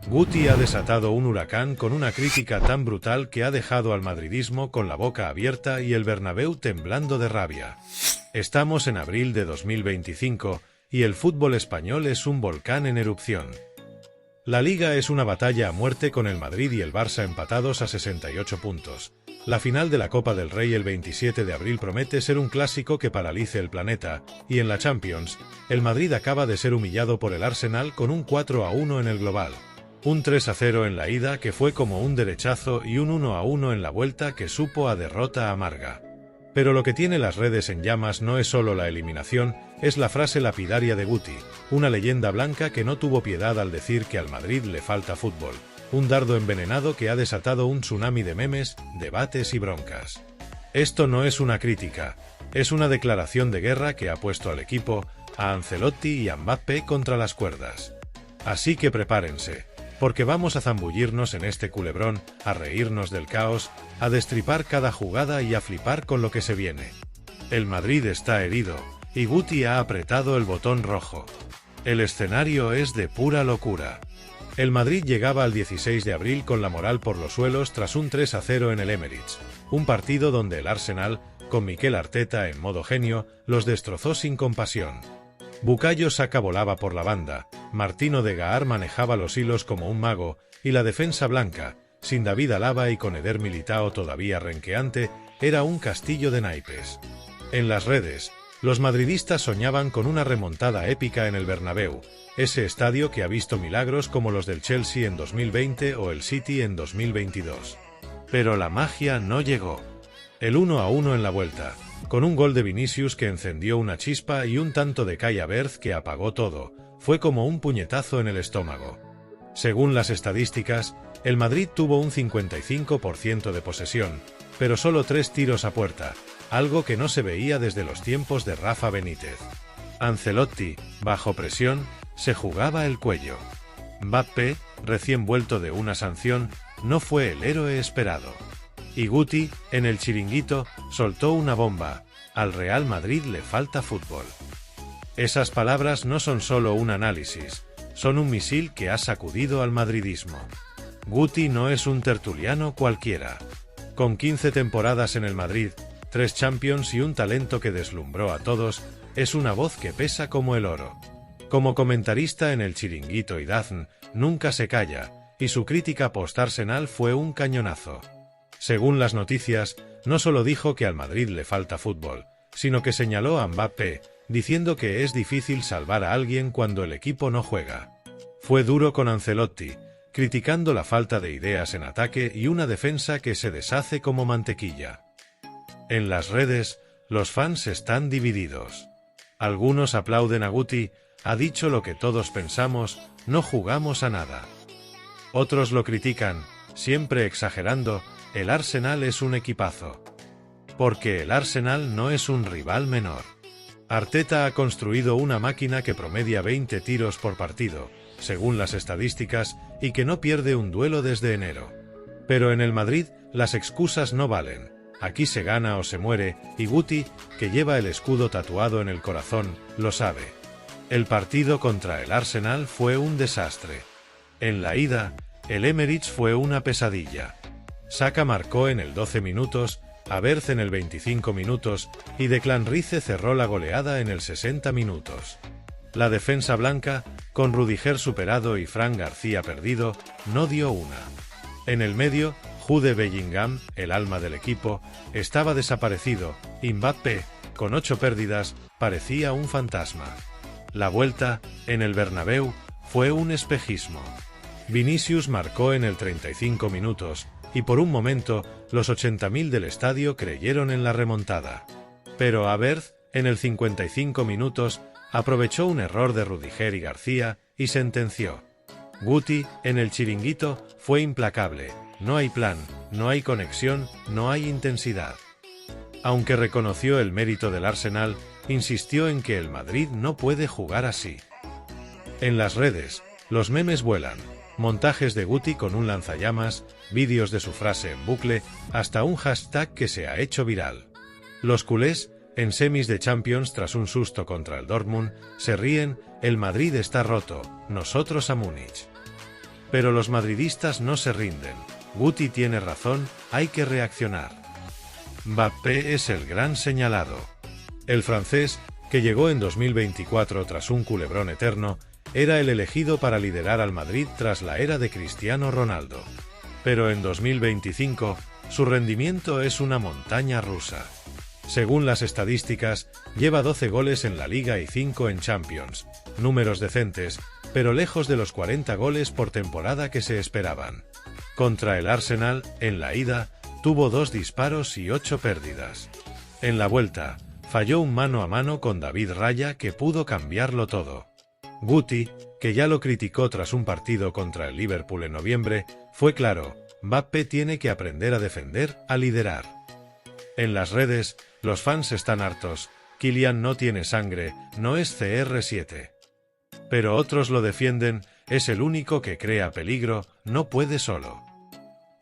Guti ha desatado un huracán con una crítica tan brutal que ha dejado al madridismo con la boca abierta y el Bernabéu temblando de rabia. Estamos en abril de 2025 y el fútbol español es un volcán en erupción. La Liga es una batalla a muerte con el Madrid y el Barça empatados a 68 puntos. La final de la Copa del Rey el 27 de abril promete ser un clásico que paralice el planeta, y en la Champions, el Madrid acaba de ser humillado por el Arsenal con un 4-1 en el global. Un 3-0 en la ida que fue como un derechazo y un 1-1 en la vuelta que supo a derrota amarga. Pero lo que tiene las redes en llamas no es solo la eliminación, es la frase lapidaria de Guti, una leyenda blanca que no tuvo piedad al decir que al Madrid le falta fútbol. Un dardo envenenado que ha desatado un tsunami de memes, debates y broncas. Esto no es una crítica, es una declaración de guerra que ha puesto al equipo, a Ancelotti y a Mbappé contra las cuerdas. Así que prepárense, porque vamos a zambullirnos en este culebrón, a reírnos del caos, a destripar cada jugada y a flipar con lo que se viene. El Madrid está herido, y Guti ha apretado el botón rojo. El escenario es de pura locura. El Madrid llegaba al 16 de abril con la moral por los suelos tras un 3-0 en el Emirates, un partido donde el Arsenal, con Mikel Arteta en modo genio, los destrozó sin compasión. Bukayo Saka volaba por la banda, Martín Odegaard manejaba los hilos como un mago, y la defensa blanca, sin David Alaba y con Eder Militao todavía renqueante, era un castillo de naipes. En las redes, los madridistas soñaban con una remontada épica en el Bernabéu, ese estadio que ha visto milagros como los del Chelsea en 2020 o el City en 2022. Pero la magia no llegó. El 1-1 en la vuelta, con un gol de Vinicius que encendió una chispa y un tanto de Kai Havertz que apagó todo, fue como un puñetazo en el estómago. Según las estadísticas, el Madrid tuvo un 55% de posesión, pero solo 3 tiros a puerta, algo que no se veía desde los tiempos de Rafa Benítez. Ancelotti, bajo presión, se jugaba el cuello. Mbappé, recién vuelto de una sanción, no fue el héroe esperado. Y Guti, en el chiringuito, soltó una bomba: al Real Madrid le falta fútbol. Esas palabras no son solo un análisis, son un misil que ha sacudido al madridismo. Guti no es un tertuliano cualquiera. Con 15 temporadas en el Madrid, 3 Champions y un talento que deslumbró a todos, es una voz que pesa como el oro. Como comentarista en el Chiringuito y DAZN, nunca se calla, y su crítica post-Arsenal fue un cañonazo. Según las noticias, no solo dijo que al Madrid le falta fútbol, sino que señaló a Mbappé, diciendo que es difícil salvar a alguien cuando el equipo no juega. Fue duro con Ancelotti, criticando la falta de ideas en ataque y una defensa que se deshace como mantequilla. En las redes, los fans están divididos. Algunos aplauden a Guti, ha dicho lo que todos pensamos, no jugamos a nada. Otros lo critican, siempre exagerando, el Arsenal es un equipazo. Porque el Arsenal no es un rival menor. Arteta ha construido una máquina que promedia 20 tiros por partido, según las estadísticas, y que no pierde un duelo desde enero. Pero en el Madrid, las excusas no valen. Aquí se gana o se muere, y Guti, que lleva el escudo tatuado en el corazón, lo sabe. El partido contra el Arsenal fue un desastre. En la ida, el Emirates fue una pesadilla. Saka marcó en el 12 minutos, Havertz en el 25 minutos, y Declan Rice cerró la goleada en el 60 minutos. La defensa blanca, con Rudiger superado y Fran García perdido, no dio una. En el medio, Jude Bellingham, el alma del equipo, estaba desaparecido, y Mbappé, con 8 pérdidas, parecía un fantasma. La vuelta, en el Bernabéu, fue un espejismo. Vinicius marcó en el 35 minutos, y por un momento, los 80.000 del estadio creyeron en la remontada. Pero Havertz, en el 55 minutos, aprovechó un error de Rudiger y García, y sentenció. Guti, en el Chiringuito, fue implacable: no hay plan, no hay conexión, no hay intensidad. Aunque reconoció el mérito del Arsenal, insistió en que el Madrid no puede jugar así. En las redes, los memes vuelan. Montajes de Guti con un lanzallamas, vídeos de su frase en bucle, hasta un hashtag que se ha hecho viral. Los culés, en semis de Champions tras un susto contra el Dortmund, se ríen: el Madrid está roto, nosotros a Múnich. Pero los madridistas no se rinden. Guti tiene razón, hay que reaccionar. Mbappé es el gran señalado. El francés, que llegó en 2024 tras un culebrón eterno, era el elegido para liderar al Madrid tras la era de Cristiano Ronaldo. Pero en 2025, su rendimiento es una montaña rusa. Según las estadísticas, lleva 12 goles en la Liga y 5 en Champions, números decentes, pero lejos de los 40 goles por temporada que se esperaban. Contra el Arsenal, en la ida, tuvo 2 disparos y 8 pérdidas. En la vuelta, falló un mano a mano con David Raya que pudo cambiarlo todo. Guti, que ya lo criticó tras un partido contra el Liverpool en noviembre, fue claro: Mbappé tiene que aprender a defender, a liderar. En las redes, los fans están hartos. Kylian no tiene sangre, no es CR7. Pero otros lo defienden, es el único que crea peligro, no puede solo.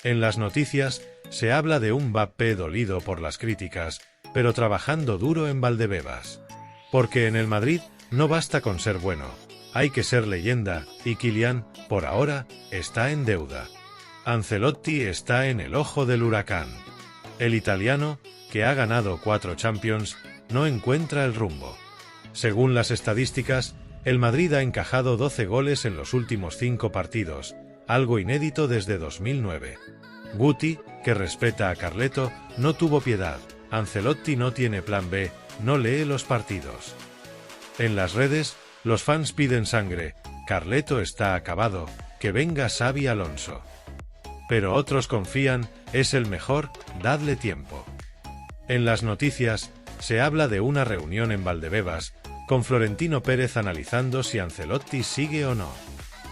En las noticias, se habla de un Mbappé dolido por las críticas, pero trabajando duro en Valdebebas. Porque en el Madrid no basta con ser bueno, hay que ser leyenda, y Kylian, por ahora, está en deuda. Ancelotti está en el ojo del huracán. El italiano, que ha ganado 4 Champions, no encuentra el rumbo. Según las estadísticas, el Madrid ha encajado 12 goles en los últimos 5 partidos, algo inédito desde 2009. Guti, que respeta a Carleto, no tuvo piedad. Ancelotti no tiene plan B, no lee los partidos. En las redes, los fans piden sangre. Carleto está acabado, que venga Xabi Alonso. Pero otros confían, es el mejor, dadle tiempo. En las noticias, se habla de una reunión en Valdebebas, con Florentino Pérez analizando si Ancelotti sigue o no.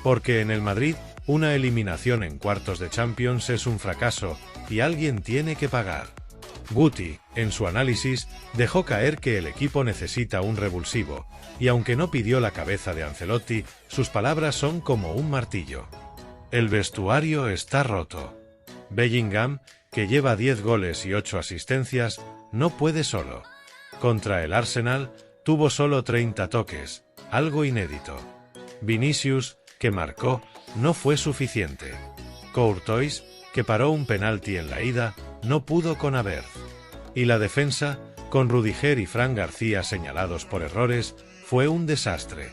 Porque en el Madrid, una eliminación en cuartos de Champions es un fracaso, y alguien tiene que pagar. Guti, en su análisis, dejó caer que el equipo necesita un revulsivo, y aunque no pidió la cabeza de Ancelotti, sus palabras son como un martillo. El vestuario está roto. Bellingham, que lleva 10 goles y 8 asistencias, no puede solo. Contra el Arsenal, tuvo solo 30 toques, algo inédito. Vinicius, que marcó, no fue suficiente. Courtois, que paró un penalti en la ida, no pudo con Havertz. Y la defensa, con Rudiger y Fran García señalados por errores, fue un desastre.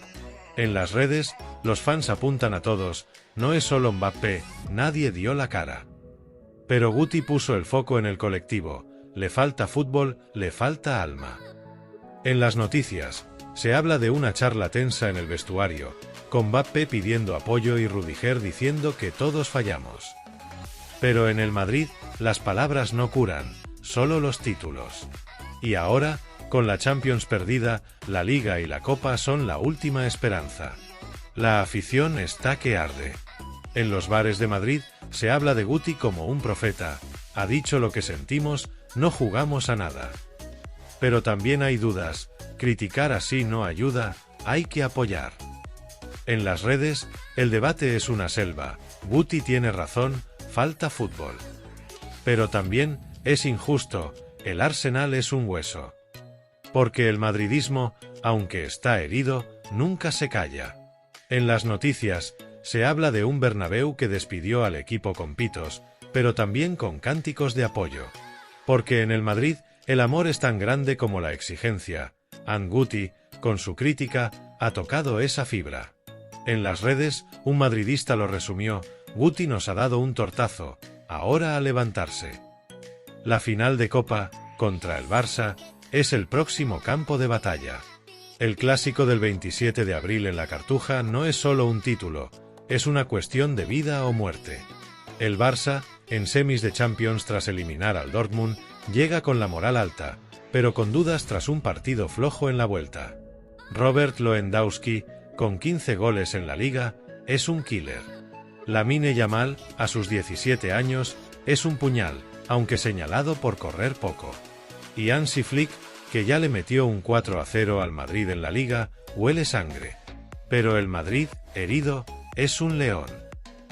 En las redes, los fans apuntan a todos, no es solo Mbappé, nadie dio la cara. Pero Guti puso el foco en el colectivo, le falta fútbol, le falta alma. En las noticias, se habla de una charla tensa en el vestuario, con Mbappé pidiendo apoyo y Rudiger diciendo que todos fallamos. Pero en el Madrid, las palabras no curan, solo los títulos. Y ahora, con la Champions perdida, la Liga y la Copa son la última esperanza. La afición está que arde. En los bares de Madrid, se habla de Guti como un profeta, ha dicho lo que sentimos, no jugamos a nada. Pero también hay dudas, criticar así no ayuda, hay que apoyar. En las redes, el debate es una selva, Guti tiene razón, falta fútbol. Pero también, es injusto, el Arsenal es un hueso. Porque el madridismo, aunque está herido, nunca se calla. En las noticias, se habla de un Bernabéu que despidió al equipo con pitos, pero también con cánticos de apoyo. Porque en el Madrid, el amor es tan grande como la exigencia. Guti, con su crítica, ha tocado esa fibra. En las redes, un madridista lo resumió, Guti nos ha dado un tortazo, ahora a levantarse. La final de Copa, contra el Barça, es el próximo campo de batalla. El clásico del 27 de abril en la Cartuja no es solo un título, es una cuestión de vida o muerte. El Barça, en semis de Champions tras eliminar al Dortmund, llega con la moral alta, pero con dudas tras un partido flojo en la vuelta. Robert Lewandowski, con 15 goles en la Liga, es un killer. Lamine Yamal, a sus 17 años, es un puñal, aunque señalado por correr poco. Y Hansi Flick, que ya le metió un 4-0 al Madrid en la Liga, huele sangre. Pero el Madrid, herido, es un león.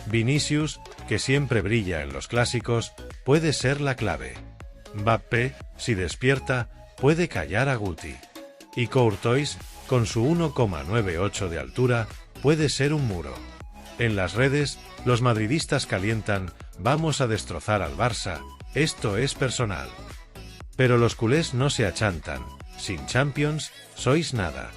Vinicius, que siempre brilla en los clásicos, puede ser la clave. Mbappé, si despierta, puede callar a Guti. Y Courtois, con su 1,98 de altura, puede ser un muro. En las redes, los madridistas calientan: vamos a destrozar al Barça, esto es personal. Pero los culés no se achantan: sin Champions, sois nada.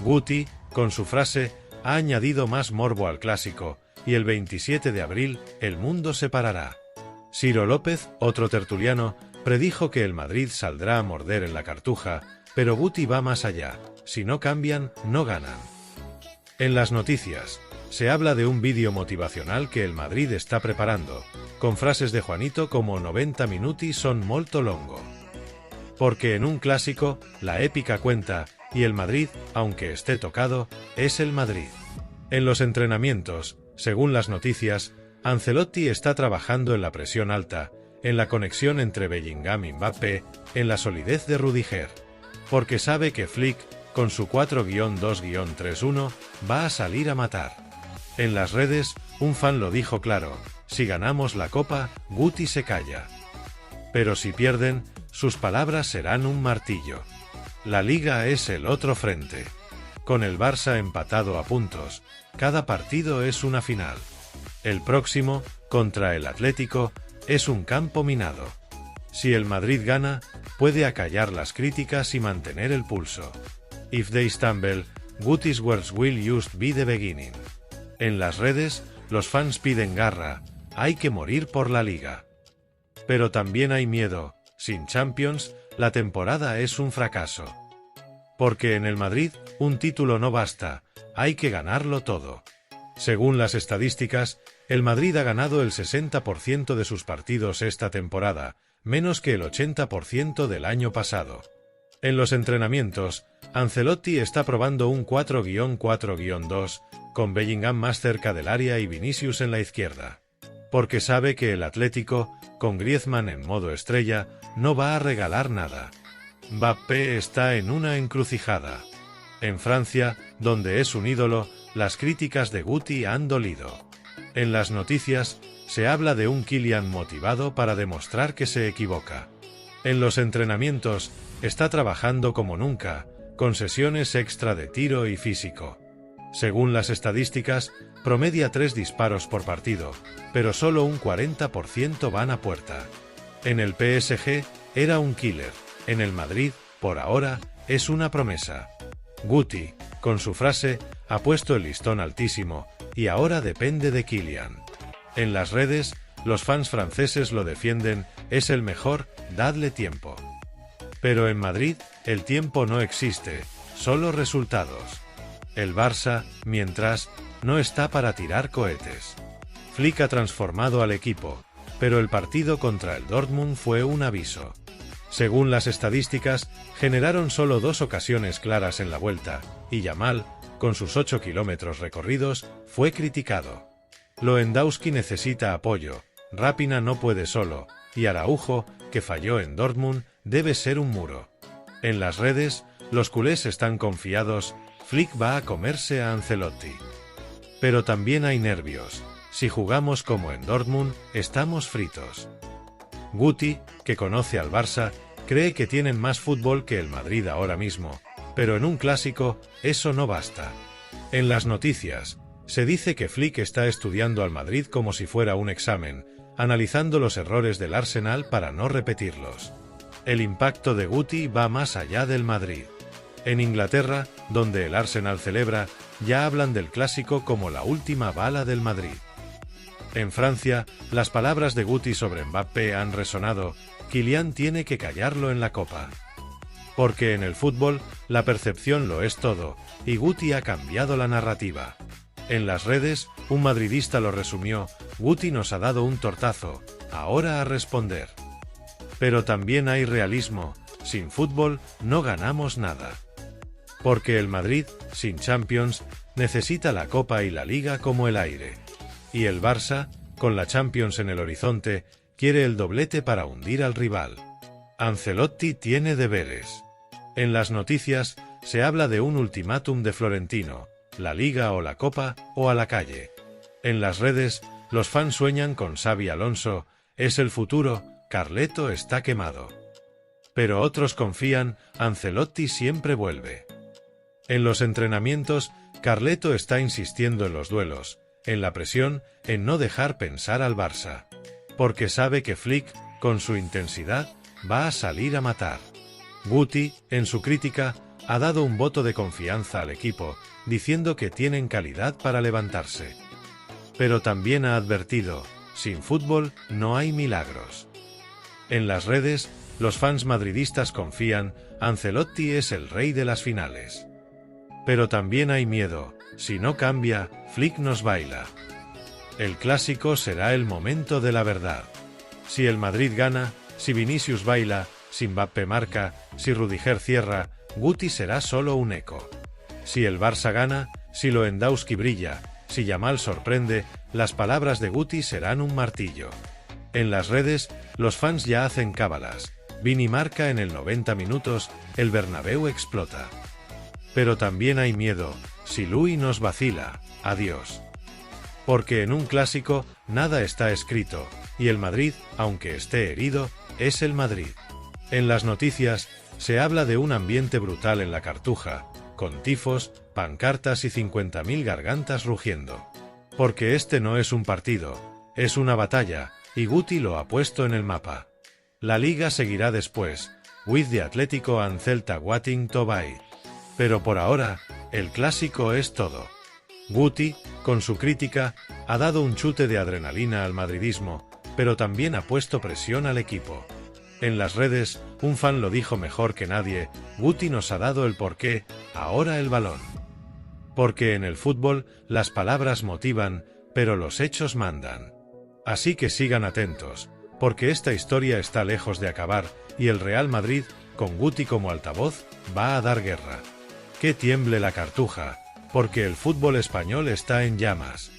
Guti, con su frase, ha añadido más morbo al clásico, y el 27 de abril, el mundo se parará. Ciro López, otro tertuliano, predijo que el Madrid saldrá a morder en la cartuja, pero Guti va más allá: si no cambian, no ganan. En las noticias, se habla de un vídeo motivacional que el Madrid está preparando, con frases de Juanito como 90 minuti son molto longo. Porque en un clásico, la épica cuenta, y el Madrid, aunque esté tocado, es el Madrid. En los entrenamientos, según las noticias, Ancelotti está trabajando en la presión alta, en la conexión entre Bellingham y Mbappé, en la solidez de Rudiger. Porque sabe que Flick, con su 4-2-3-1, va a salir a matar. En las redes, un fan lo dijo claro: si ganamos la Copa, Guti se calla. Pero si pierden, sus palabras serán un martillo. La Liga es el otro frente. Con el Barça empatado a puntos, cada partido es una final. El próximo, contra el Atlético, es un campo minado. Si el Madrid gana, puede acallar las críticas y mantener el pulso. If they stumble, Guti's words will just be the beginning. En las redes, los fans piden garra: hay que morir por la Liga. Pero también hay miedo: sin Champions, la temporada es un fracaso. Porque en el Madrid, un título no basta, hay que ganarlo todo. Según las estadísticas, el Madrid ha ganado el 60% de sus partidos esta temporada, menos que el 80% del año pasado. En los entrenamientos, Ancelotti está probando un 4-4-2, con Bellingham más cerca del área y Vinicius en la izquierda. Porque sabe que el Atlético, con Griezmann en modo estrella, no va a regalar nada. Mbappé está en una encrucijada. En Francia, donde es un ídolo, las críticas de Guti han dolido. En las noticias, se habla de un Kylian motivado para demostrar que se equivoca. En los entrenamientos, está trabajando como nunca, con sesiones extra de tiro y físico. Según las estadísticas, promedia 3 disparos por partido, pero solo un 40% van a puerta. En el PSG, era un killer. En el Madrid, por ahora, es una promesa. Guti, con su frase, ha puesto el listón altísimo, y ahora depende de Kylian. En las redes, los fans franceses lo defienden: es el mejor, dadle tiempo. Pero en Madrid, el tiempo no existe, solo resultados. El Barça, mientras, no está para tirar cohetes. Flick ha transformado al equipo, pero el partido contra el Dortmund fue un aviso. Según las estadísticas, generaron solo 2 ocasiones claras en la vuelta, y Yamal, con sus 8 kilómetros recorridos, fue criticado. Lewandowski necesita apoyo, Raphinha no puede solo, y Araujo, que falló en Dortmund, debe ser un muro. En las redes, los culés están confiados: Flick va a comerse a Ancelotti. Pero también hay nervios: si jugamos como en Dortmund, estamos fritos. Guti, que conoce al Barça, cree que tienen más fútbol que el Madrid ahora mismo, pero en un clásico, eso no basta. En las noticias, se dice que Flick está estudiando al Madrid como si fuera un examen, analizando los errores del Arsenal para no repetirlos. El impacto de Guti va más allá del Madrid. En Inglaterra, donde el Arsenal celebra, ya hablan del clásico como la última bala del Madrid. En Francia, las palabras de Guti sobre Mbappé han resonado: Kylian tiene que callarlo en la Copa. Porque en el fútbol, la percepción lo es todo, y Guti ha cambiado la narrativa. En las redes, un madridista lo resumió: Guti nos ha dado un tortazo, ahora a responder. Pero también hay realismo: sin fútbol, no ganamos nada. Porque el Madrid, sin Champions, necesita la Copa y la Liga como el aire. Y el Barça, con la Champions en el horizonte, quiere el doblete para hundir al rival. Ancelotti tiene deberes. En las noticias, se habla de un ultimátum de Florentino: la Liga o la Copa, o a la calle. En las redes, los fans sueñan con Xabi Alonso: es el futuro, Carleto está quemado. Pero otros confían: Ancelotti siempre vuelve. En los entrenamientos, Carleto está insistiendo en los duelos: en la presión, en no dejar pensar al Barça. Porque sabe que Flick, con su intensidad, va a salir a matar. Guti, en su crítica, ha dado un voto de confianza al equipo, diciendo que tienen calidad para levantarse. Pero también ha advertido, sin fútbol no hay milagros. En las redes, los fans madridistas confían, Ancelotti es el rey de las finales. Pero también hay miedo, si no cambia, Flick nos baila. El clásico será el momento de la verdad. Si el Madrid gana, si Vinicius baila, si Mbappé marca, si Rudiger cierra, Guti será solo un eco. Si el Barça gana, si Lewandowski brilla, si Yamal sorprende, las palabras de Guti serán un martillo. En las redes, los fans ya hacen cábalas. Vini marca en el 90 minutos, el Bernabéu explota. Pero también hay miedo, si Luis nos vacila, adiós. Porque en un clásico, nada está escrito, y el Madrid, aunque esté herido, es el Madrid. En las noticias, se habla de un ambiente brutal en la Cartuja, con tifos, pancartas y 50.000 gargantas rugiendo. Porque este no es un partido, es una batalla, y Guti lo ha puesto en el mapa. La liga seguirá después, with the Atlético and Celta waiting to buy. Pero por ahora, el clásico es todo. Guti, con su crítica, ha dado un chute de adrenalina al madridismo, pero también ha puesto presión al equipo. En las redes, un fan lo dijo mejor que nadie, Guti nos ha dado el porqué, ahora el balón. Porque en el fútbol, las palabras motivan, pero los hechos mandan. Así que sigan atentos, porque esta historia está lejos de acabar, y el Real Madrid, con Guti como altavoz, va a dar guerra. Que tiemble la Cartuja, porque el fútbol español está en llamas.